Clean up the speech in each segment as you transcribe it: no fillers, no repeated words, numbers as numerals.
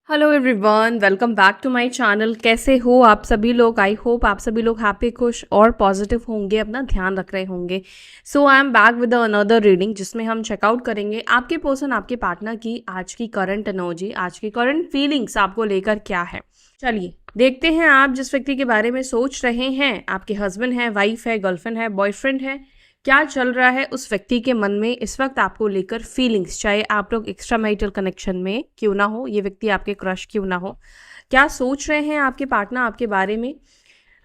Hello everyone, welcome back to my channel. कैसे हो आप सभी लोग? आई होप आप सभी लोग हैप्पी, खुश और पॉजिटिव होंगे, अपना ध्यान रख रहे होंगे। So I am back with another reading जिसमें हम चेकआउट करेंगे आपके पर्सन, आपके पार्टनर की आज की करंट एनर्जी, आज की करंट फीलिंग्स आपको लेकर क्या है। चलिए देखते हैं। आप जिस व्यक्ति के बारे में सोच रहे हैं, आपके हस्बैंड है, वाइफ है, गर्लफ्रेंड है, बॉयफ्रेंड है, क्या चल रहा है उस व्यक्ति के मन में इस वक्त आपको लेकर फीलिंग्स। चाहे आप लोग एक्स्ट्रा मैरिटल कनेक्शन में क्यों ना हो, ये व्यक्ति आपके क्रश क्यों ना हो, क्या सोच रहे हैं आपके पार्टनर आपके बारे में।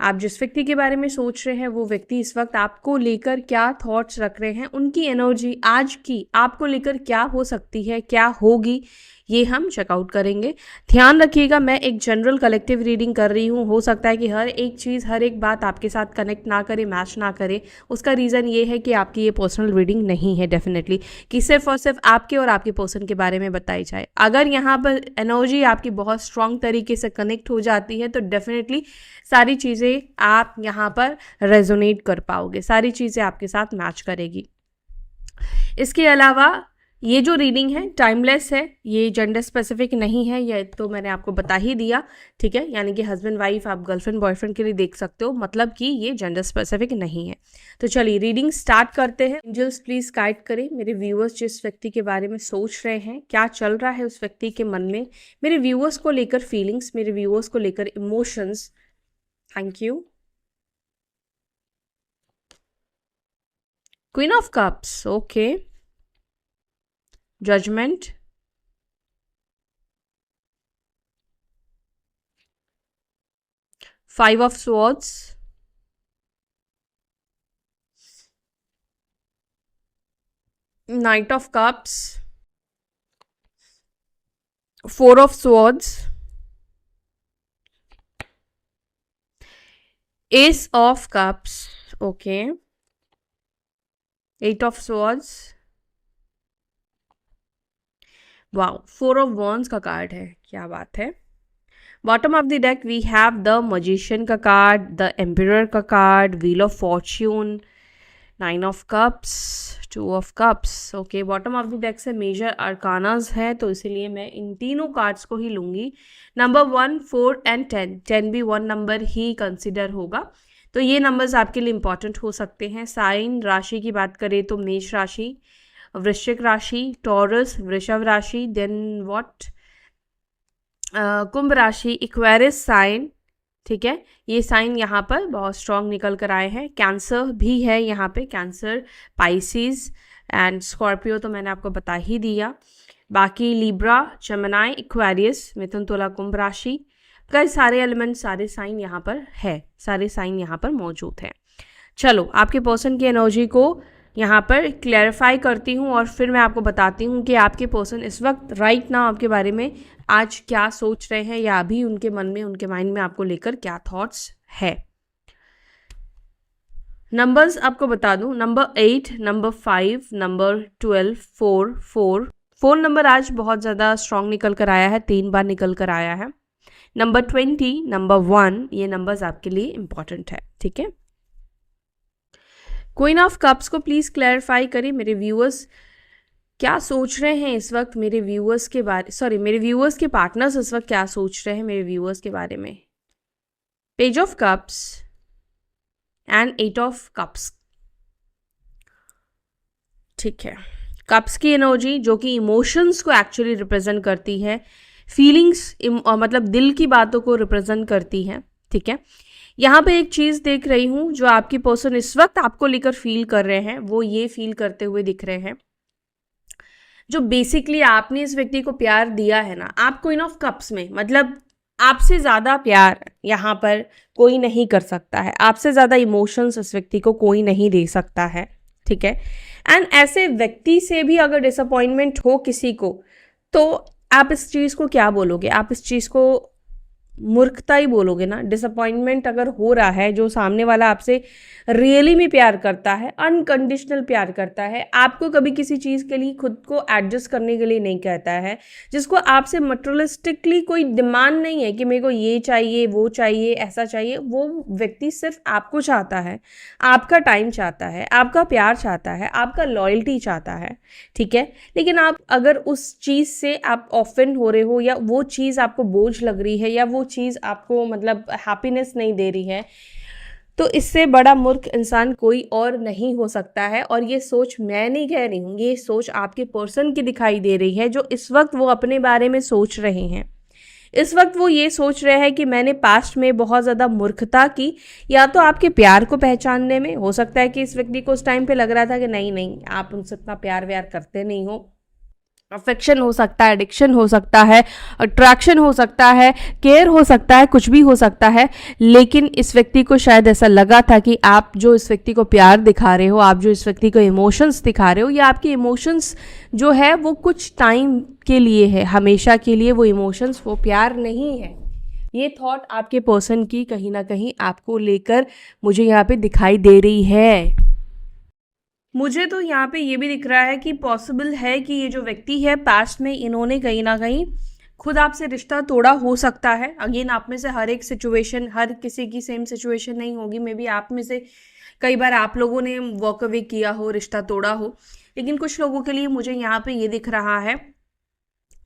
आप जिस व्यक्ति के बारे में सोच रहे हैं वो व्यक्ति इस वक्त आपको लेकर क्या थॉट्स रख रहे हैं, उनकी एनर्जी आज की आपको लेकर क्या हो सकती है, क्या होगी, ये हम चेकआउट करेंगे। ध्यान रखिएगा, मैं एक जनरल कलेक्टिव रीडिंग कर रही हूँ। हो सकता है कि हर एक चीज़, हर एक बात आपके साथ कनेक्ट ना करे, मैच ना करे। उसका रीज़न ये है कि आपकी ये पर्सनल रीडिंग नहीं है डेफिनेटली, कि सिर्फ और सिर्फ आपके और आपके पर्सन के बारे में बताई जाए। अगर यहाँ पर एनर्जी आपकी बहुत स्ट्रांग तरीके से कनेक्ट हो जाती है तो डेफिनेटली सारी चीज़ें आप यहाँ पर रेजोनेट कर पाओगे, सारी चीज़ें आपके साथ मैच करेगी। इसके अलावा ये जो रीडिंग है टाइमलेस है, ये जेंडर स्पेसिफिक नहीं है, ये तो मैंने आपको बता ही दिया, ठीक है। यानी कि हस्बैंड वाइफ, आप गर्लफ्रेंड बॉयफ्रेंड के लिए देख सकते हो, मतलब कि ये जेंडर स्पेसिफिक नहीं है। तो चलिए रीडिंग स्टार्ट करते हैं। एंजल्स प्लीज गाइड करें मेरे व्यूअर्स जिस व्यक्ति के बारे में सोच रहे हैं, क्या चल रहा है उस व्यक्ति के मन में, मेरे व्यूअर्स को लेकर फीलिंग्स, मेरे व्यूअर्स को लेकर emotions. Thank you. Queen of cups, okay. Judgement, five of swords, knight of cups, four of swords, ace of cups, okay, eight of swords, wow, four of wands का card है, क्या बात है। Bottom of the deck we have the magician का card, the emperor का card, wheel of fortune, nine of cups, two of cups, okay. Bottom of the deck से major arcanas है तो इसीलिए मैं इन तीनों कार्ड्स को ही लूंगी। नंबर 1, 4 एंड 10, 10 भी 1 नंबर ही कंसिडर होगा, तो ये नंबर्स आपके लिए इंपॉर्टेंट हो सकते हैं। साइन राशि की बात करें तो मेष राशि, वृश्चिक राशि, टॉरस, वृषभ राशि, देन व्हाट, कुंभ राशि, इक्वेरिस साइन, ठीक है। ये साइन यहाँ पर बहुत स्ट्रॉन्ग निकल कर आए हैं। कैंसर भी है यहाँ पे, कैंसर, पाइसिस एंड स्कॉर्पियो तो मैंने आपको बता ही दिया। बाकी लिब्रा, जेमिनी, इक्वेरियस, मिथुन, तुला, कुंभ राशि, कई सारे एलिमेंट, सारे साइन यहाँ पर है, सारे साइन यहाँ पर मौजूद हैं। चलो आपके पर्सन की एनर्जी को यहाँ पर क्लैरिफाई करती हूँ और फिर मैं आपको बताती हूँ कि आपके पर्सन इस वक्त राइट नाउ आपके बारे में आज क्या सोच रहे हैं, या अभी उनके मन में, उनके माइंड में आपको लेकर क्या थॉट्स है। नंबर्स आपको बता दूं, नंबर 8, नंबर 5, नंबर 12, 4, 4, 4 नंबर आज बहुत ज़्यादा स्ट्रॉन्ग निकल कर आया है, 3 बार निकल कर आया है। नंबर 20, नंबर 1, ये नंबर्स आपके लिए इंपॉर्टेंट है, ठीक है। क्वीन ऑफ कप्स को प्लीज क्लैरिफाई करें मेरे व्यूअर्स, क्या सोच रहे हैं इस वक्त मेरे व्यूअर्स के बारे, सॉरी मेरे व्यूअर्स के पार्टनर्स इस वक्त क्या सोच रहे हैं मेरे व्यूअर्स के बारे में। Page of cups and 8 of cups, ठीक है। कप्स की एनर्जी जो कि इमोशंस को एक्चुअली रिप्रेजेंट करती है, फीलिंग्स, मतलब दिल की बातों को रिप्रेजेंट करती है, ठीक है। यहाँ पे एक चीज़ देख रही हूँ जो आपकी पर्सन इस वक्त आपको लेकर फील कर रहे हैं, वो ये फील करते हुए दिख रहे हैं, जो बेसिकली आपने इस व्यक्ति को प्यार दिया है ना, आप क्वीन ऑफ कप्स में, मतलब आपसे ज़्यादा प्यार यहाँ पर कोई नहीं कर सकता है, आपसे ज़्यादा इमोशंस इस व्यक्ति को कोई नहीं दे सकता है, ठीक है। एंड ऐसे व्यक्ति से भी अगर डिसअपॉइंटमेंट हो किसी को, तो आप इस चीज़ को क्या बोलोगे, आप इस चीज़ को मूर्खता ही बोलोगे ना, डिसअपॉइंटमेंट अगर हो रहा है, जो सामने वाला आपसे रियली में प्यार करता है, अनकंडीशनल प्यार करता है, आपको कभी किसी चीज़ के लिए खुद को एडजस्ट करने के लिए नहीं कहता है, जिसको आपसे मटेरियलिस्टिकली कोई डिमांड नहीं है कि मेरे को ये चाहिए, वो चाहिए, ऐसा चाहिए, वो व्यक्ति सिर्फ आपको चाहता है, आपका टाइम चाहता है, आपका प्यार चाहता है, आपका लॉयल्टी चाहता है, ठीक है। लेकिन आप अगर उस चीज़ से आप ऑफेंड हो रहे हो, या वो चीज़ आपको बोझ लग रही है, या वो चीज़ आपको मतलब हैप्पीनेस नहीं दे रही है, तो इससे बड़ा मूर्ख इंसान कोई और नहीं हो सकता है। और ये सोच मैं नहीं कह रही हूँ, ये सोच आपके पर्सन की दिखाई दे रही है, जो इस वक्त वो अपने बारे में सोच रहे हैं। इस वक्त वो ये सोच रहे हैं कि मैंने पास्ट में बहुत ज़्यादा मूर्खता की, या तो आपके प्यार को पहचानने में। हो सकता है कि इस व्यक्ति को उस टाइम पे लग रहा था कि नहीं नहीं, आप उनसे इतना प्यार व्यार करते नहीं हो। अफेक्शन हो सकता है, एडिक्शन हो सकता है, अट्रैक्शन हो सकता है, केयर हो सकता है, कुछ भी हो सकता है। लेकिन इस व्यक्ति को शायद ऐसा लगा था कि आप जो इस व्यक्ति को प्यार दिखा रहे हो, आप जो इस व्यक्ति को इमोशंस दिखा रहे हो, या आपके इमोशंस जो है वो कुछ टाइम के लिए है, हमेशा के लिए वो इमोशंस, वो प्यार नहीं है। ये थॉट आपके पर्सन की कहीं ना कहीं आपको लेकर मुझे यहाँ पे दिखाई दे रही है। मुझे तो यहाँ पे ये भी दिख रहा है कि पॉसिबल है कि ये जो व्यक्ति है, पास्ट में इन्होंने कहीं ना कहीं खुद आपसे रिश्ता तोड़ा हो सकता है। अगेन, आप में से हर एक सिचुएशन, हर किसी की सेम सिचुएशन नहीं होगी। मे बी आप में से कई बार आप लोगों ने वॉक अवे किया हो, रिश्ता तोड़ा हो, लेकिन कुछ लोगों के लिए मुझे यहाँ पे ये दिख रहा है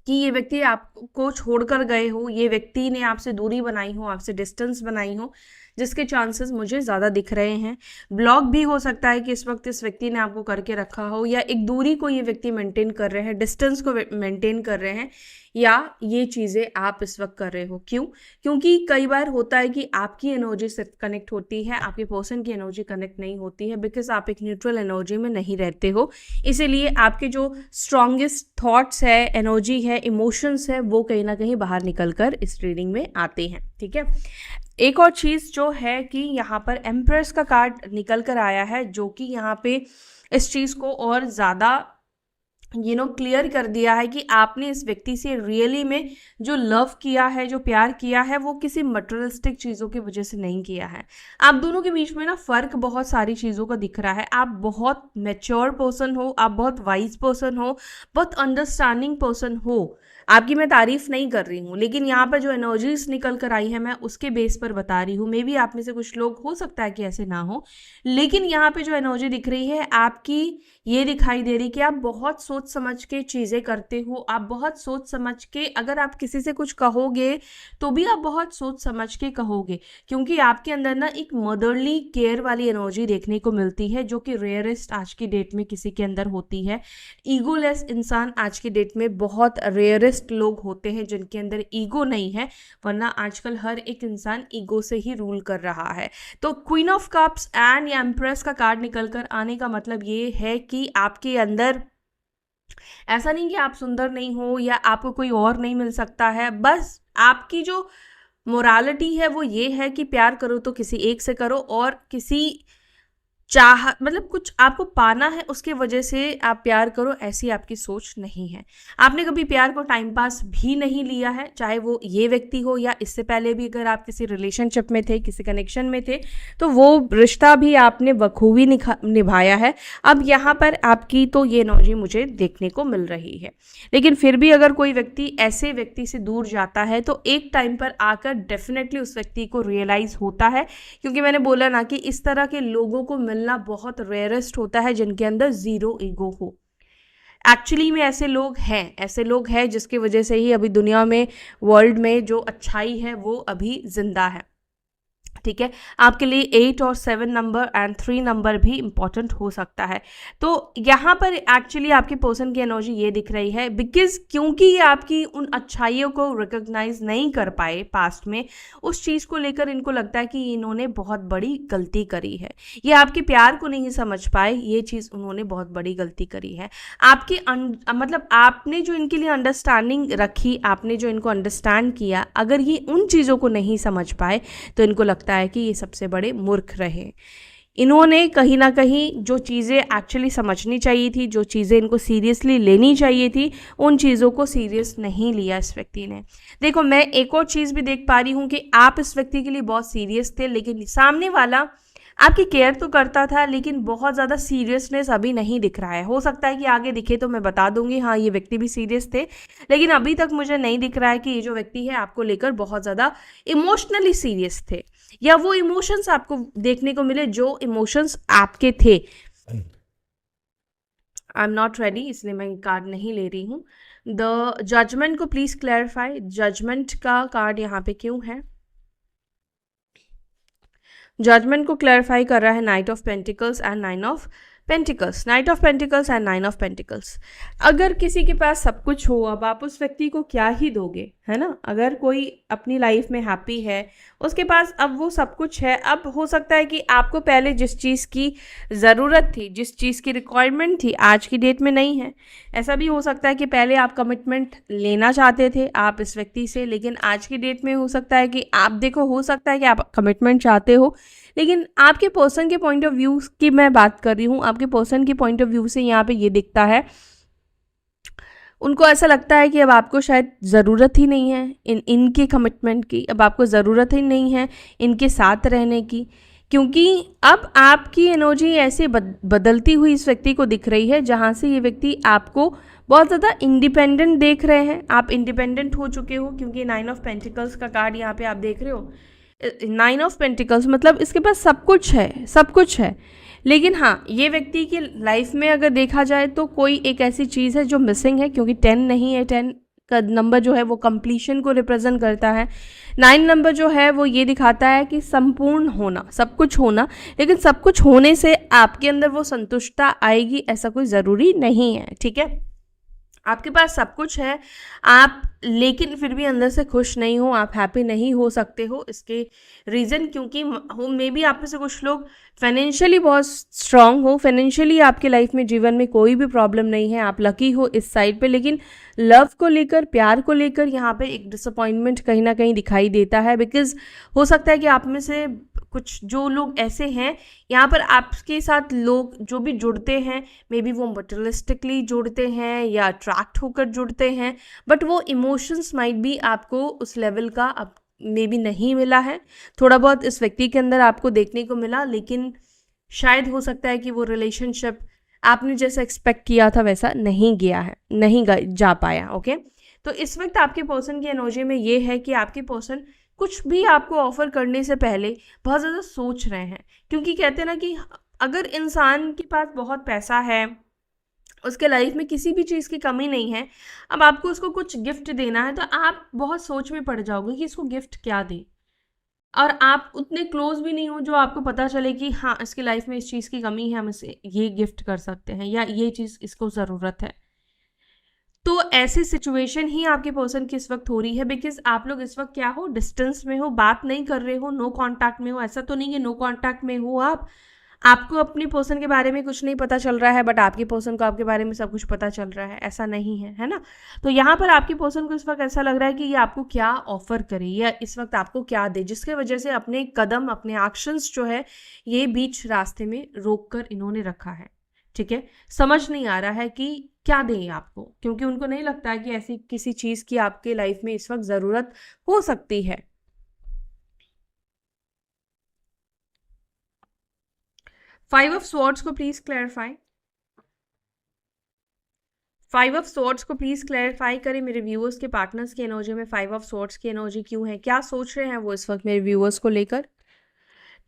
कि ये व्यक्ति आपको छोड़कर गए हो, ये व्यक्ति ने आपसे दूरी बनाई हो, आपसे डिस्टेंस बनाई हो, जिसके चांसेस मुझे ज़्यादा दिख रहे हैं। ब्लॉक भी हो सकता है कि इस वक्त इस व्यक्ति ने आपको करके रखा हो, या एक दूरी को ये व्यक्ति मेंटेन कर रहे हैं, डिस्टेंस को मेंटेन कर रहे हैं, या ये चीज़ें आप इस वक्त कर रहे हो। क्यों? क्योंकि कई बार होता है कि आपकी एनर्जी से कनेक्ट होती है, आपके पर्सन की एनर्जी कनेक्ट नहीं होती है, बिकॉज आप एक न्यूट्रल एनर्जी में नहीं रहते हो। इसीलिए आपके जो स्ट्रॉन्गेस्ट थॉट्स है, एनर्जी है, इमोशंस है, वो कहीं ना कहीं बाहर निकल कर इस रीडिंग में आते हैं, ठीक है। एक और चीज़ जो है कि यहाँ पर एम्प्रेस का कार्ड निकल कर आया है, जो कि यहाँ पे इस चीज़ को और ज़्यादा क्लियर कर दिया है कि आपने इस व्यक्ति से रियली में जो लव किया है, जो प्यार किया है, वो किसी मटेरियलिस्टिक चीज़ों की वजह से नहीं किया है। आप दोनों के बीच में ना फ़र्क बहुत सारी चीज़ों का दिख रहा है। आप बहुत मैच्योर पर्सन हो, आप बहुत वाइज पर्सन हो, बहुत अंडरस्टैंडिंग पर्सन हो। आपकी मैं तारीफ नहीं कर रही हूँ, लेकिन यहाँ पर जो एनर्जीज निकल कर आई है, मैं उसके बेस पर बता रही हूँ। मे बी आप में से कुछ लोग हो सकता है कि ऐसे ना हो, लेकिन यहाँ पे जो एनर्जी दिख रही है आपकी, ये दिखाई दे रही कि आप बहुत सोच समझ के चीज़ें करते हो। आप बहुत सोच समझ के, अगर आप किसी से कुछ कहोगे तो भी आप बहुत सोच समझ के कहोगे, क्योंकि आपके अंदर ना एक मदरली केयर वाली एनर्जी देखने को मिलती है, जो कि रेयरेस्ट आज की डेट में किसी के अंदर होती है। ईगोलेस इंसान आज की डेट में बहुत रेयरेस्ट लोग होते हैं जिनके अंदर ईगो नहीं है, वरना आजकल हर एक इंसान ईगो से ही रूल कर रहा है। तो queen of cups and empress का कार्ड निकल कर आने का मतलब ये है कि आपके अंदर ऐसा नहीं कि आप सुंदर नहीं हो या आपको कोई और नहीं मिल सकता है, बस आपकी जो मोरालिटी है वो ये है कि प्यार करो तो किसी एक से करो, और किसी चाह मतलब कुछ आपको पाना है उसके वजह से आप प्यार करो, ऐसी आपकी सोच नहीं है। आपने कभी प्यार को टाइम पास भी नहीं लिया है, चाहे वो ये व्यक्ति हो या इससे पहले भी अगर आप किसी रिलेशनशिप में थे, किसी कनेक्शन में थे, तो वो रिश्ता भी आपने बखूबी निभाया है। अब यहाँ पर आपकी तो ये एनर्जी मुझे देखने को मिल रही है। लेकिन फिर भी अगर कोई व्यक्ति ऐसे व्यक्ति से दूर जाता है तो एक टाइम पर आकर डेफिनेटली उस व्यक्ति को रियलाइज होता है, क्योंकि मैंने बोला ना कि इस तरह के लोगों को मिलना बहुत रेयरेस्ट होता है जिनके अंदर जीरो ईगो हो। एक्चुअली में ऐसे लोग हैं जिसकी वजह से ही अभी दुनिया में, वर्ल्ड में जो अच्छाई है वो अभी जिंदा है, ठीक है। आपके लिए 8 और 7 नंबर एंड 3 नंबर भी इंपॉर्टेंट हो सकता है। तो यहाँ पर एक्चुअली आपके पर्सन की एनर्जी ये दिख रही है, बिकॉज क्योंकि ये आपकी उन अच्छाइयों को रिकॉग्नाइज नहीं कर पाए पास्ट में, उस चीज़ को लेकर इनको लगता है कि इन्होंने बहुत बड़ी गलती करी है। ये आपके प्यार को नहीं समझ पाए, ये चीज़ उन्होंने बहुत बड़ी गलती करी है। आपकी मतलब आपने जो इनके लिए अंडरस्टैंडिंग रखी, आपने जो इनको अंडरस्टैंड किया, अगर ये उन चीज़ों को नहीं समझ पाए तो इनको लगता है कि ये सबसे बड़े मूर्ख रहे। इन्होंने कहीं ना कहीं जो चीज़ें एक्चुअली समझनी चाहिए थी, जो चीज़ें इनको सीरियसली लेनी चाहिए थी, उन चीज़ों को सीरियस नहीं लिया इस व्यक्ति ने। देखो, मैं एक और चीज़ भी देख पा रही हूँ कि आप इस व्यक्ति के लिए बहुत सीरियस थे, लेकिन सामने वाला आपकी केयर तो करता था, लेकिन बहुत ज़्यादा सीरियसनेस अभी नहीं दिख रहा है। हो सकता है कि आगे दिखे तो मैं बता दूंगी, हाँ ये व्यक्ति भी सीरियस थे, लेकिन अभी तक मुझे नहीं दिख रहा है कि ये जो व्यक्ति है आपको लेकर बहुत ज़्यादा इमोशनली सीरियस थे, या वो इमोशंस आपको देखने को मिले जो इमोशंस आपके थे। आई एम नॉट रेडी, इसलिए मैं कार्ड नहीं ले रही हूँ। द जजमेंट को प्लीज क्लैरिफाई, जजमेंट का कार्ड यहाँ पे क्यों है? जजमेंट को क्लैरिफाई कर रहा है night of pentacles and nine of pentacles, night of pentacles and nine of pentacles. अगर किसी के पास सब कुछ हो, अब आप उस व्यक्ति को क्या ही दोगे, है ना? अगर कोई अपनी लाइफ में हैप्पी है, उसके पास अब वो सब कुछ है, अब हो सकता है कि आपको पहले जिस चीज़ की ज़रूरत थी, जिस चीज़ की रिक्वायरमेंट थी, आज की डेट में नहीं है। ऐसा भी हो सकता है कि पहले आप कमिटमेंट लेना चाहते थे आप इस व्यक्ति से, लेकिन आज की डेट में हो सकता है कि आप देखो, हो सकता है कि आप कमिटमेंट चाहते हो, लेकिन आपके पर्सन के पॉइंट ऑफ व्यू की मैं बात कर रही हूँ, आपके पर्सन के पॉइंट ऑफ व्यू से यहाँ पे ये दिखता है, उनको ऐसा लगता है कि अब आपको शायद ज़रूरत ही नहीं है इनके कमिटमेंट की, अब आपको ज़रूरत ही नहीं है इनके साथ रहने की, क्योंकि अब आपकी एनर्जी ऐसे बदलती हुई इस व्यक्ति को दिख रही है, जहाँ से ये व्यक्ति आपको बहुत ज़्यादा इंडिपेंडेंट देख रहे हैं। आप इंडिपेंडेंट हो चुके हो, क्योंकि नाइन ऑफ पेंटिकल्स का कार्ड यहाँ पे आप देख रहे हो। नाइन ऑफ पेंटिकल्स मतलब इसके पास सब कुछ है, सब कुछ है, लेकिन हाँ, ये व्यक्ति की लाइफ में अगर देखा जाए तो कोई एक ऐसी चीज़ है जो मिसिंग है, क्योंकि 10 नहीं है, 10 का नंबर जो है वो कंप्लीशन को रिप्रेजेंट करता है। 9 नंबर जो है वो ये दिखाता है कि संपूर्ण होना, सब कुछ होना, लेकिन सब कुछ होने से आपके अंदर वो संतुष्टता आएगी ऐसा कोई ज़रूरी नहीं है, ठीक है? आपके पास सब कुछ है, आप लेकिन फिर भी अंदर से खुश नहीं हो, आप हैप्पी नहीं हो सकते हो। इसके रीज़न क्योंकि मे बी आप में से कुछ लोग फाइनेंशियली बहुत स्ट्रांग हो, फाइनेंशियली आपके लाइफ में जीवन में कोई भी प्रॉब्लम नहीं है, आप लकी हो इस साइड पे, लेकिन लव को लेकर, प्यार को लेकर यहाँ पे एक डिसअपॉइंटमेंट कहीं ना कहीं दिखाई देता है। बिकॉज हो सकता है कि आप में से कुछ जो लोग ऐसे हैं, यहाँ पर आपके साथ लोग जो भी जुड़ते हैं, मे बी वो मटेरियलिस्टिकली जुड़ते हैं या अट्रैक्ट होकर जुड़ते हैं, बट वो इमोशंस माइट बी आपको उस लेवल का अब मे बी नहीं मिला है। थोड़ा बहुत इस व्यक्ति के अंदर आपको देखने को मिला, लेकिन शायद हो सकता है कि वो रिलेशनशिप आपने जैसा एक्सपेक्ट किया था वैसा नहीं गया है, नहीं जा पाया। ओके, तो इस वक्त आपके पर्सन की एनर्जी में ये है कि आपके पर्सन कुछ भी आपको ऑफर करने से पहले बहुत ज़्यादा सोच रहे हैं, क्योंकि कहते हैं ना कि अगर इंसान के पास बहुत पैसा है, उसके लाइफ में किसी भी चीज़ की कमी नहीं है, अब आपको उसको कुछ गिफ्ट देना है, तो आप बहुत सोच में पड़ जाओगे कि इसको गिफ्ट क्या दें, और आप उतने क्लोज भी नहीं हो जो आपको पता चले कि हाँ इसकी लाइफ में इस चीज़ की कमी है, हम इसे ये गिफ्ट कर सकते हैं या ये चीज़ इसको ज़रूरत है। तो ऐसी सिचुएशन ही आपके पर्सन की इस वक्त हो रही है, बिकॉज आप लोग इस वक्त क्या हो, डिस्टेंस में हो, बात नहीं कर रहे हो, नो कांटेक्ट में हो। ऐसा तो नहीं कि नो कांटेक्ट में हो आप, आपको अपनी पर्सन के बारे में कुछ नहीं पता चल रहा है, बट आपके पर्सन को आपके बारे में सब कुछ पता चल रहा है, ऐसा नहीं है, है ना? तो यहाँ पर आपके पर्सन को इस वक्त ऐसा लग रहा है कि ये आपको क्या ऑफर करे या इस वक्त आपको क्या दे, जिसके वजह से अपने कदम, अपने एक्शंस जो है ये बीच रास्ते में रोक कर इन्होंने रखा है, ठीक है? समझ नहीं आ रहा है कि क्या दें आपको, क्योंकि उनको नहीं लगता है कि ऐसी किसी चीज़ की आपके लाइफ में इस वक्त ज़रूरत हो सकती है। फाइव ऑफ स्वॉर्ड्स को please clarify, five of swords को प्लीज क्लैरिफाई करें मेरे व्यूअर्स के पार्टनर्स की एनर्जी में फाइव ऑफ स्वॉर्ड्स की एनर्जी क्यों है, क्या सोच रहे हैं वो इस वक्त मेरे व्यूअर्स को लेकर।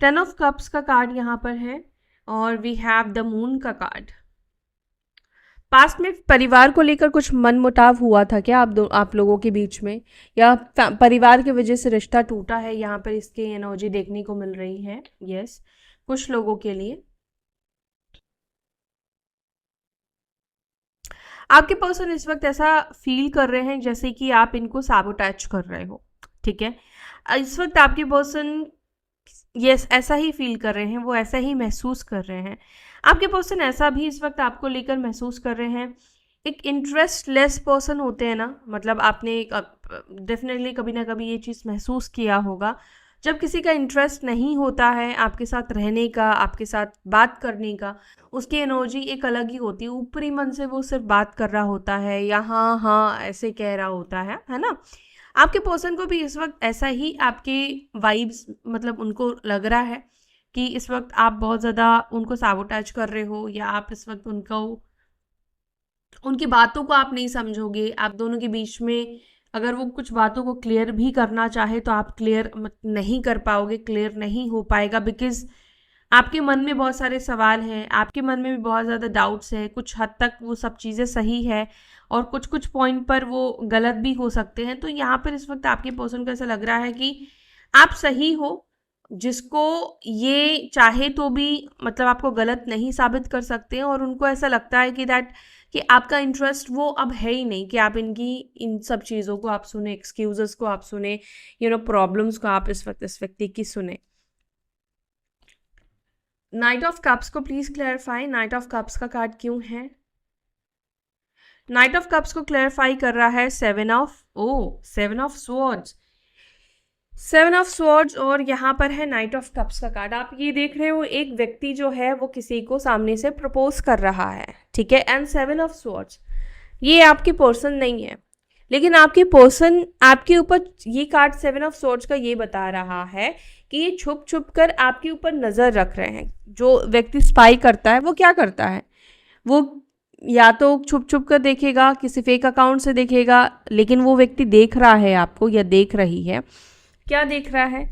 10 ऑफ कप्स का कार्ड यहाँ पर है और वी हैव द मून का कार्ड। पास्ट में परिवार को लेकर कुछ मनमुटाव हुआ था क्या आप लोगों के बीच में, या परिवार की वजह से रिश्ता टूटा है, यहाँ पर इसकी एनर्जी देखने को मिल रही है। यस, कुछ लोगों के लिए आपके पर्सन इस वक्त ऐसा फील कर रहे हैं जैसे कि आप इनको सैबोटेज कर रहे हो, ठीक है? इस वक्त आपके पर्सन यस ऐसा ही फील कर रहे हैं, वो ऐसा ही महसूस कर रहे हैं। आपके पर्सन ऐसा भी इस वक्त आपको लेकर महसूस कर रहे हैं। एक इंटरेस्टलेस पर्सन होते हैं ना, मतलब आपने डेफिनेटली कभी ना कभी ये चीज़ महसूस किया होगा, जब किसी का इंटरेस्ट नहीं होता है आपके साथ रहने का, आपके साथ बात करने का, उसकी एनर्जी एक अलग ही होती है। ऊपरी मन से वो सिर्फ बात कर रहा होता है या हाँ हाँ ऐसे कह रहा होता है ना। आपके पर्सन को भी इस वक्त ऐसा ही आपके वाइब्स, मतलब उनको लग रहा है कि इस वक्त आप बहुत ज़्यादा उनको सैबोटेज कर रहे हो, या आप इस वक्त उनको, उनकी बातों को आप नहीं समझोगे। आप दोनों के बीच में अगर वो कुछ बातों को क्लियर भी करना चाहे तो आप क्लियर नहीं कर पाओगे, क्लियर नहीं हो पाएगा, बिकॉज आपके मन में बहुत सारे सवाल हैं, आपके मन में भी बहुत ज़्यादा डाउट्स है। कुछ हद तक वो सब चीज़ें सही है और कुछ कुछ पॉइंट पर वो गलत भी हो सकते हैं। तो यहाँ पर इस वक्त आपके पर्सन को ऐसा लग रहा है कि आप सही हो, जिसको ये चाहे तो भी मतलब आपको गलत नहीं साबित कर सकते हैं। और उनको ऐसा लगता है कि दैट कि आपका इंटरेस्ट वो अब है ही नहीं कि आप इनकी इन सब चीज़ों को आप सुने, एक्सक्यूजेस को आप सुने, प्रॉब्लम्स को आप इस व्यक्ति की सुने। नाइट ऑफ कप्स को please clarify, night of cups का कार्ड क्यों है? नाइट ऑफ कप्स को क्लैरिफाई कर रहा है seven of swords, seven of swords, और यहाँ पर है नाइट ऑफ कप्स का कार्ड। आप ये देख रहे हो एक व्यक्ति जो है वो किसी को सामने से प्रपोज कर रहा है, ठीक है, एंड सेवन ऑफ स्वॉर्ड्स, ये आपके पर्सन नहीं है, लेकिन आपके पर्सन आपके ऊपर, ये कार्ड सेवन ऑफ स्वॉर्ड्स का ये बता रहा है कि ये छुप छुप कर आपके ऊपर नज़र रख रहे हैं। जो व्यक्ति स्पाई करता है वो क्या करता है, वो या तो छुप छुप कर देखेगा, किसी फेक अकाउंट से देखेगा, लेकिन वो व्यक्ति देख रहा है आपको या देख रही है। क्या देख रहा है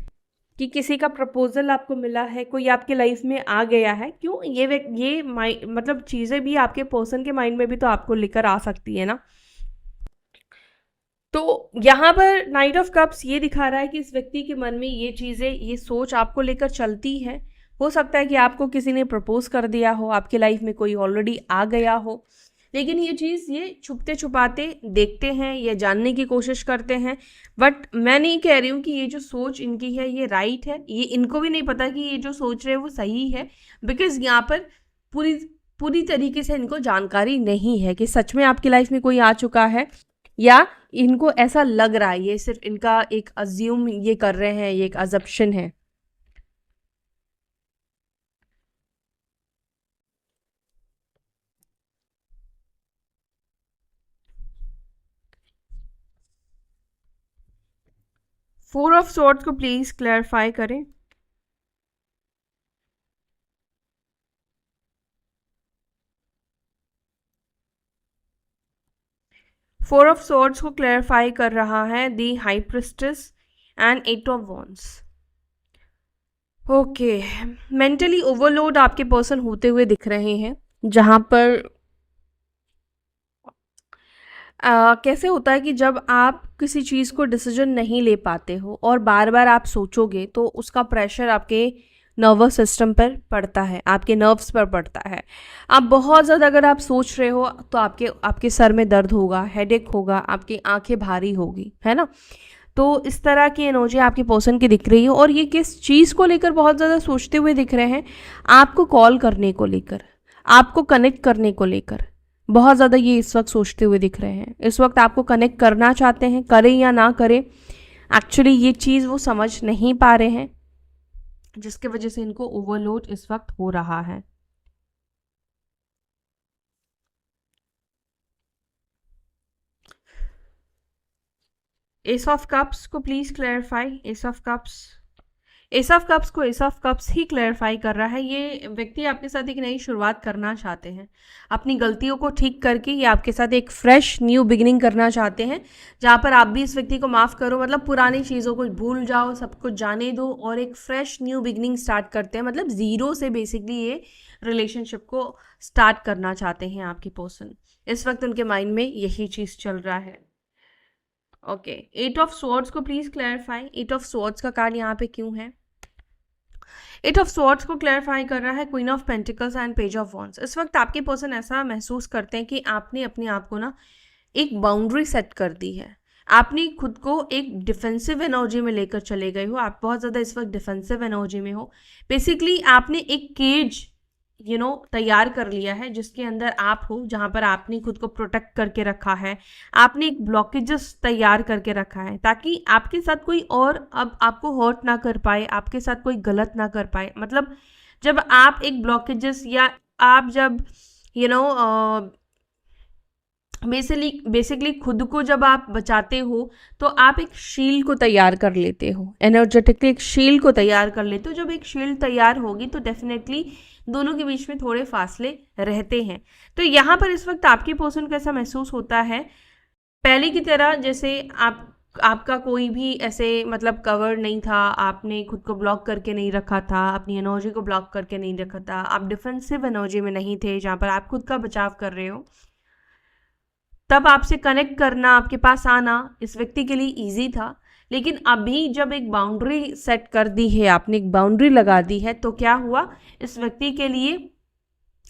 कि किसी का प्रपोजल आपको मिला है, कोई आपके लाइफ में आ गया है। क्यों ये मतलब चीज़ें भी आपके पर्सन के माइंड में भी तो आपको लेकर आ सकती है ना। तो यहाँ पर नाइट ऑफ कप्स ये दिखा रहा है कि इस व्यक्ति के मन में ये चीज़ें, ये सोच आपको लेकर चलती है। हो सकता है कि आपको किसी ने प्रपोज कर दिया हो, आपके लाइफ में कोई ऑलरेडी आ गया हो, लेकिन ये चीज़ ये छुपते छुपाते देखते हैं या जानने की कोशिश करते हैं। बट मैं नहीं कह रही हूँ कि ये जो सोच इनकी है ये राइट है, ये इनको भी नहीं पता कि ये जो सोच रहे हैं वो सही है, बिकॉज यहाँ पर पूरी पूरी तरीके से इनको जानकारी नहीं है कि सच में आपकी लाइफ में कोई आ चुका है, या इनको ऐसा लग रहा है, ये सिर्फ इनका एक अज्यूम ये कर रहे हैं, ये एक अजप्शन है। फोर ऑफ सॉर्ड्स को प्लीज क्लैरिफाई करें। फोर ऑफ सॉर्ड्स को क्लैरिफाई कर रहा है the high priestess and eight of wands. Okay, mentally overload आपके पर्सन होते हुए दिख रहे हैं, जहाँ पर कैसे होता है कि जब आप किसी चीज़ को डिसीजन नहीं ले पाते हो और बार बार आप सोचोगे तो उसका प्रेशर आपके नर्वस सिस्टम पर पड़ता है, आपके नर्व्स पर पड़ता है। आप बहुत ज़्यादा अगर आप सोच रहे हो तो आपके आपके सर में दर्द होगा, हेडेक होगा, आपकी आंखें भारी होगी, है ना। तो इस तरह की एनर्जी आपके पर्सन की दिख रही है, और ये किस चीज़ को लेकर बहुत ज़्यादा सोचते हुए दिख रहे हैं, आपको कॉल करने को लेकर, आपको कनेक्ट करने को लेकर बहुत ज़्यादा ये इस वक्त सोचते हुए दिख रहे हैं। इस वक्त आपको कनेक्ट करना चाहते हैं, करें या ना करें, एक्चुअली ये चीज़ वो समझ नहीं पा रहे हैं, जिसके वजह से इनको ओवरलोड इस वक्त हो रहा है। एस ऑफ कप्स को please clarify, ace of cups, ace of cups को एस ऑफ कप्स ही क्लैरिफाई कर रहा है। ये व्यक्ति आपके साथ एक नई शुरुआत करना चाहते हैं, अपनी गलतियों को ठीक करके ये आपके साथ एक फ्रेश न्यू बिगिनिंग करना चाहते हैं, जहाँ पर आप भी इस व्यक्ति को माफ़ करो, मतलब पुरानी चीज़ों को भूल जाओ, सब कुछ जाने दो और एक फ्रेश न्यू बिगिनिंग स्टार्ट करते हैं। मतलब ज़ीरो से बेसिकली ये रिलेशनशिप को स्टार्ट करना चाहते हैं आपके पर्सन। इस वक्त उनके माइंड में यही चीज़ चल रहा है। ओके, एट ऑफ स्वॉर्ड्स को please clarify, eight of swords का कार्ड यहाँ पे क्यों है? एट ऑफ स्वॉर्ड्स को क्लैरिफाई कर रहा है queen of pentacles and page of wands. इस वक्त आपके पर्सन ऐसा महसूस करते हैं कि आपने अपने आप को ना एक बाउंड्री सेट कर दी है, आपने खुद को एक डिफेंसिव एनर्जी में लेकर चले गए हो, आप बहुत ज़्यादा इस वक्त डिफेंसिव एनर्जी में हो। बेसिकली आपने एक केज तैयार कर लिया है जिसके अंदर आप हो, जहां पर आपने खुद को प्रोटेक्ट करके रखा है, आपने एक ब्लॉकेजेस तैयार करके रखा है ताकि आपके साथ कोई और अब आपको हर्ट ना कर पाए, आपके साथ कोई गलत ना कर पाए। मतलब जब आप एक ब्लॉकेजेस या आप जब यू नो बेसिकली खुद को जब आप बचाते हो तो आप एक शील्ड को तैयार कर लेते हो, एनर्जेटिकली एक शील्ड को तैयार कर लेते हो। जब एक शील्ड तैयार होगी तो डेफिनेटली दोनों के बीच में थोड़े फासले रहते हैं। तो यहाँ पर इस वक्त आपकी पर्सन को ऐसा महसूस होता है पहले की तरह, जैसे आपका कोई भी ऐसे मतलब कवर नहीं था, आपने खुद को ब्लॉक करके नहीं रखा था, अपनी एनर्जी को ब्लॉक करके नहीं रखा था, आप डिफेंसिव एनर्जी में नहीं थे जहाँ पर आप खुद का बचाव कर रहे हो। तब आपसे कनेक्ट करना, आपके पास आना इस व्यक्ति के लिए इजी था। लेकिन अभी जब एक बाउंड्री सेट कर दी है, आपने एक बाउंड्री लगा दी है, तो क्या हुआ, इस व्यक्ति के लिए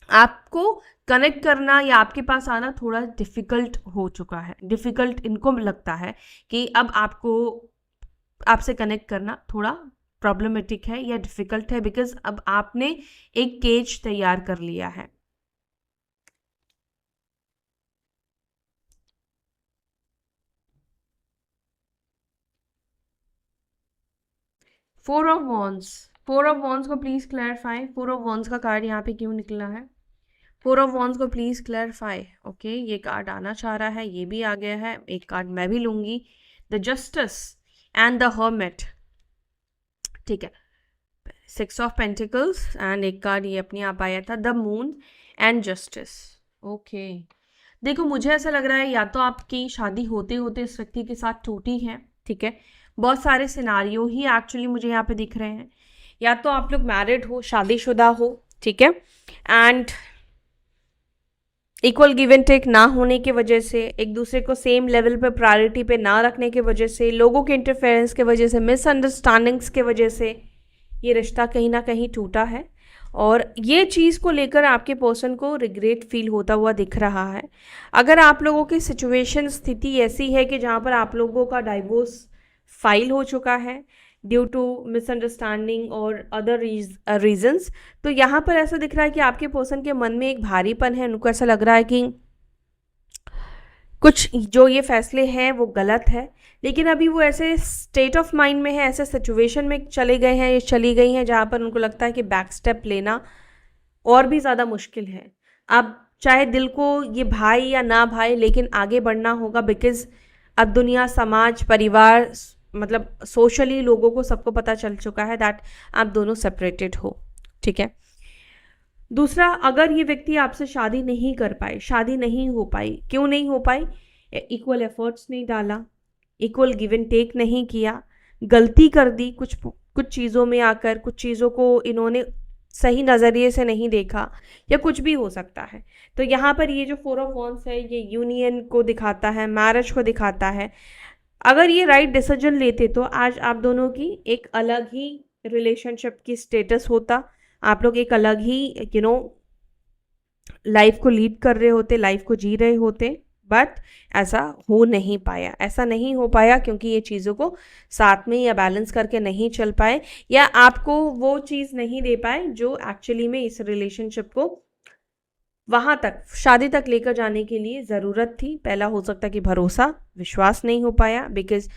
आपको कनेक्ट करना या आपके पास आना थोड़ा डिफ़िकल्ट हो चुका है। डिफ़िकल्ट इनको लगता है कि अब आपसे कनेक्ट करना थोड़ा प्रॉब्लमेटिक है या डिफ़िकल्ट है, बिकॉज अब आपने एक केज तैयार कर लिया है। फोर ऑफ वॉन्ड्स को please clarify. Four of wands का कार्ड यहाँ पे क्यों निकला है? फोर ऑफ वॉन्ड्स को प्लीज क्लैरिफाई। ओके, ये कार्ड आना चाह रहा है, ये भी आ गया है, एक कार्ड मैं भी लूंगी, the justice and the hermit. ठीक है, सिक्स ऑफ पेंटिकल्स एंड एक कार्ड ये अपने आप आया था, the moon and justice. Okay, देखो मुझे ऐसा लग रहा है या तो आपकी शादी होते होते इस व्यक्ति के साथ टूटी है। ठीक है, बहुत सारे सिनारियो ही एक्चुअली मुझे यहाँ पे दिख रहे हैं। या तो आप लोग मैरिड हो, शादीशुदा हो, ठीक है, and equal give and take ना होने की वजह से, एक दूसरे को सेम लेवल पे प्रायोरिटी पे ना रखने की वजह से, लोगों के इंटरफेरेंस की वजह से, मिसअंडरस्टैंडिंग्स की वजह से ये रिश्ता कहीं ना कहीं टूटा है। और ये चीज़ को लेकर आपके पर्सन को रिग्रेट फील होता हुआ दिख रहा है। अगर आप लोगों की सिचुएशन स्थिति ऐसी है कि जहाँ पर आप लोगों का डाइवोर्स फाइल हो चुका है ड्यू टू मिसअंडरस्टैंडिंग और अदर रीजंस, तो यहाँ पर ऐसा दिख रहा है कि आपके पर्सन के मन में एक भारीपन है। उनको ऐसा लग रहा है कि कुछ जो ये फैसले हैं वो गलत है, लेकिन अभी वो ऐसे स्टेट ऑफ माइंड में है, ऐसे सिचुएशन में चली गई हैं जहाँ पर उनको लगता है कि बैक स्टेप लेना और भी ज़्यादा मुश्किल है। अब चाहे दिल को ये भाई या ना भाई, लेकिन आगे बढ़ना होगा, बिकॉज अब दुनिया, समाज, परिवार, मतलब सोशली लोगों को सबको पता चल चुका है दैट आप दोनों सेपरेटेड हो। ठीक है, दूसरा, अगर ये व्यक्ति आपसे शादी नहीं कर पाए, शादी नहीं हो पाई, क्यों नहीं हो पाई? इक्वल एफर्ट्स नहीं डाला, इक्वल गिव एंड टेक नहीं किया, गलती कर दी कुछ चीज़ों में आकर, कुछ चीज़ों को इन्होंने सही नज़रिए से नहीं देखा, या कुछ भी हो सकता है। तो यहाँ पर ये जो फोर ऑफ वॉन्ड्स है ये यूनियन को दिखाता है, मैरिज को दिखाता है। अगर ये राइट डिसीजन लेते तो आज आप दोनों की एक अलग ही रिलेशनशिप की स्टेटस होता, आप लोग एक अलग ही लाइफ को लीड कर रहे होते, लाइफ को जी रहे होते। बट ऐसा हो नहीं पाया क्योंकि ये चीज़ों को साथ में या बैलेंस करके नहीं चल पाए, या आपको वो चीज़ नहीं दे पाए जो एक्चुअली में इस रिलेशनशिप को वहाँ तक, शादी तक लेकर जाने के लिए ज़रूरत थी। पहला हो सकता है कि भरोसा, विश्वास नहीं हो पाया, because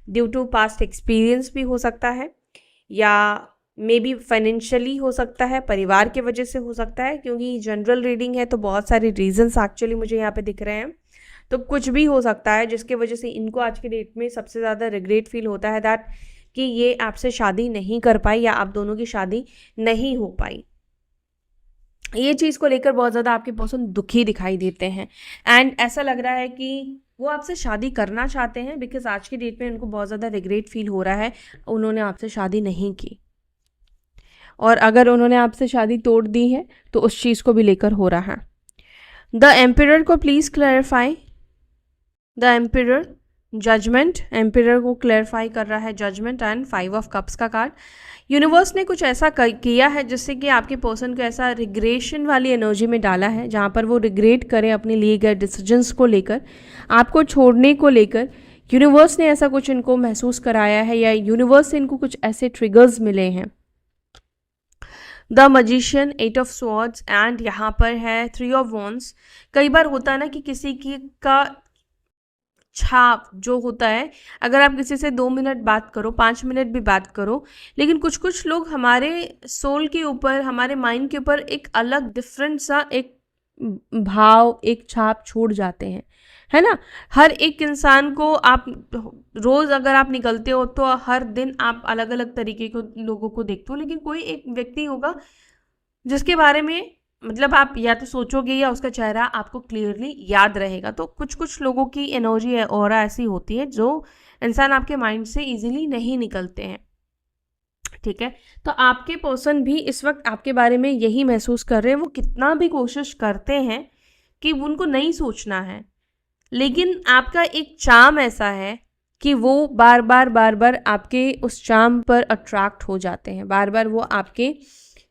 due to past experience भी हो सकता है, या मे बी फाइनेंशियली हो सकता है, परिवार की वजह से हो सकता है, क्योंकि जनरल रीडिंग है तो बहुत सारे रीजंस एक्चुअली मुझे यहाँ पे दिख रहे हैं। तो कुछ भी हो सकता है जिसके वजह से इनको आज के डेट में सबसे ज़्यादा रिग्रेट फील होता है दैट कि ये आपसे शादी नहीं कर पाई या आप दोनों की शादी नहीं हो पाई। ये चीज़ को लेकर बहुत ज़्यादा आपके पर्सन दुखी दिखाई देते हैं, एंड ऐसा लग रहा है कि वो आपसे शादी करना चाहते हैं, बिकॉज आज की डेट में उनको बहुत ज़्यादा रिग्रेट फील हो रहा है उन्होंने आपसे शादी नहीं की, और अगर उन्होंने आपसे शादी तोड़ दी है तो उस चीज़ को भी लेकर हो रहा है। द एम्पिरर को please clarify. The emperor, judgement, emperor को क्लैरिफाई कर रहा है judgement and five of cups का कार्ड। यूनिवर्स ने कुछ ऐसा किया है जिससे कि आपके पर्सन को ऐसा रिग्रेशन वाली एनर्जी में डाला है जहाँ पर वो रिग्रेट करें अपने लिए गए डिसीजंस को लेकर, आपको छोड़ने को लेकर। यूनिवर्स ने ऐसा कुछ इनको महसूस कराया है, या यूनिवर्स से इनको कुछ ऐसे ट्रिगर्स मिले हैं the magician, 8 of swords, and यहाँ पर है 3 ऑफ वॉन्ड्स। कई बार होता है ना कि किसी की का छाप जो होता है, अगर आप किसी से 2 मिनट बात करो, 5 मिनट भी बात करो, लेकिन कुछ कुछ लोग हमारे सोल के ऊपर, हमारे माइंड के ऊपर एक अलग डिफरेंट सा एक भाव, एक छाप छोड़ जाते हैं, है ना। हर एक इंसान को आप रोज़ अगर आप निकलते हो तो हर दिन आप अलग अलग तरीके को लोगों को देखते हो, लेकिन कोई एक व्यक्ति होगा जिसके बारे में मतलब आप या तो सोचोगे या उसका चेहरा आपको क्लियरली याद रहेगा। तो कुछ कुछ लोगों की एनर्जी है, ऑरा ऐसी होती है जो इंसान आपके माइंड से इजीली नहीं निकलते हैं, ठीक है। तो आपके पर्सन भी इस वक्त आपके बारे में यही महसूस कर रहे हैं। वो कितना भी कोशिश करते हैं कि उनको नहीं सोचना है, लेकिन आपका एक चार्म ऐसा है कि वो बार बार आपके उस चार्म पर अट्रैक्ट हो जाते हैं, बार बार वो आपके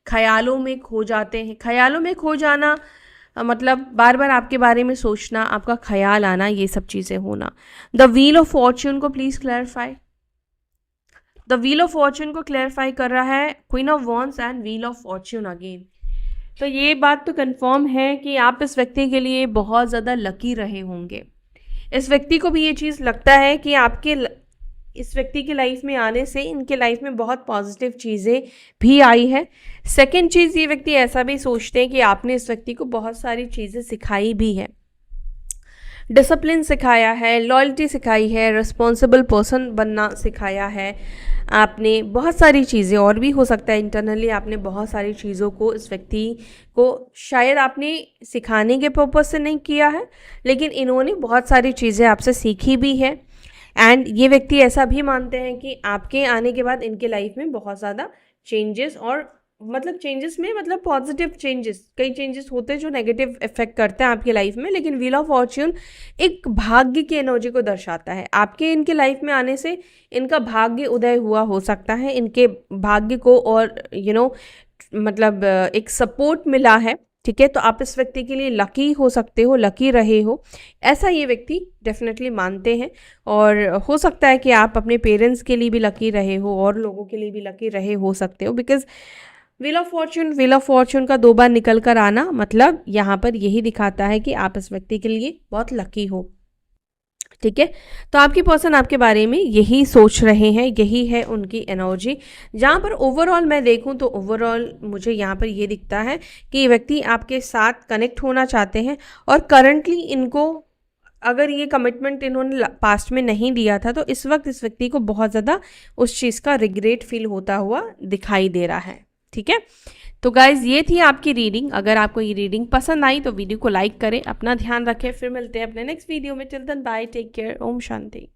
ख्यालों में खो जाते हैं। ख्यालों में खो जाना मतलब बार बार आपके बारे में सोचना, आपका ख्याल आना, ये सब चीज़ें होना। द व्हील ऑफ फॉर्च्यून को please clarify. The wheel of Fortune को क्लैरिफाई कर रहा है queen of wands and wheel of Fortune again. तो ये बात तो कंफर्म है कि आप इस व्यक्ति के लिए बहुत ज़्यादा लकी रहे होंगे। इस व्यक्ति को भी ये चीज़ लगता है कि आपके इस व्यक्ति की लाइफ में आने से इनके लाइफ में बहुत पॉजिटिव चीज़ें भी आई है। सेकंड चीज़, ये व्यक्ति ऐसा भी सोचते हैं कि आपने इस व्यक्ति को बहुत सारी चीज़ें सिखाई भी है, डिसिप्लिन सिखाया है, लॉयल्टी सिखाई है, रिस्पॉन्सिबल पर्सन बनना सिखाया है आपने, बहुत सारी चीज़ें। और भी हो सकता है इंटरनली आपने बहुत सारी चीज़ों को इस व्यक्ति को शायद आपने सिखाने के पर्पज़ से नहीं किया है, लेकिन इन्होंने बहुत सारी चीज़ें आपसे सीखी भी है। एंड ये व्यक्ति ऐसा भी मानते हैं कि आपके आने के बाद इनके लाइफ में बहुत ज़्यादा चेंजेस, और मतलब चेंजेस में मतलब पॉजिटिव चेंजेस, कई चेंजेस होते हैं जो नेगेटिव इफेक्ट करते हैं आपकी लाइफ में, लेकिन व्हील ऑफ फॉर्च्यून एक भाग्य की एनर्जी को दर्शाता है। आपके इनके लाइफ में आने से इनका भाग्य उदय हुआ हो सकता है, इनके भाग्य को और मतलब एक सपोर्ट मिला है, ठीक है। तो आप इस व्यक्ति के लिए लकी हो सकते हो, लकी रहे हो, ऐसा ये व्यक्ति डेफिनेटली मानते हैं। और हो सकता है कि आप अपने पेरेंट्स के लिए भी लकी रहे हो और लोगों के लिए भी लकी रहे हो सकते हो, बिकॉज व्हील ऑफ फॉर्च्यून का 2 बार निकल कर आना मतलब यहाँ पर यही दिखाता है कि आप इस व्यक्ति के लिए बहुत लकी हो, ठीक है। तो आपकी पर्सन आपके बारे में यही सोच रहे हैं, यही है उनकी एनर्जी। जहाँ पर ओवरऑल मैं देखूँ तो ओवरऑल मुझे यहाँ पर ये दिखता है कि ये व्यक्ति आपके साथ कनेक्ट होना चाहते हैं, और करंटली इनको अगर ये कमिटमेंट इन्होंने पास्ट में नहीं दिया था तो इस वक्त इस व्यक्ति को बहुत ज़्यादा उस चीज़ का रिग्रेट फील होता हुआ दिखाई दे रहा है, ठीक है। तो गाइज़ ये थी आपकी रीडिंग। अगर आपको ये रीडिंग पसंद आई तो वीडियो को लाइक करें, अपना ध्यान रखें, फिर मिलते हैं अपने नेक्स्ट वीडियो में। Till then bye, take care, ओम शांति।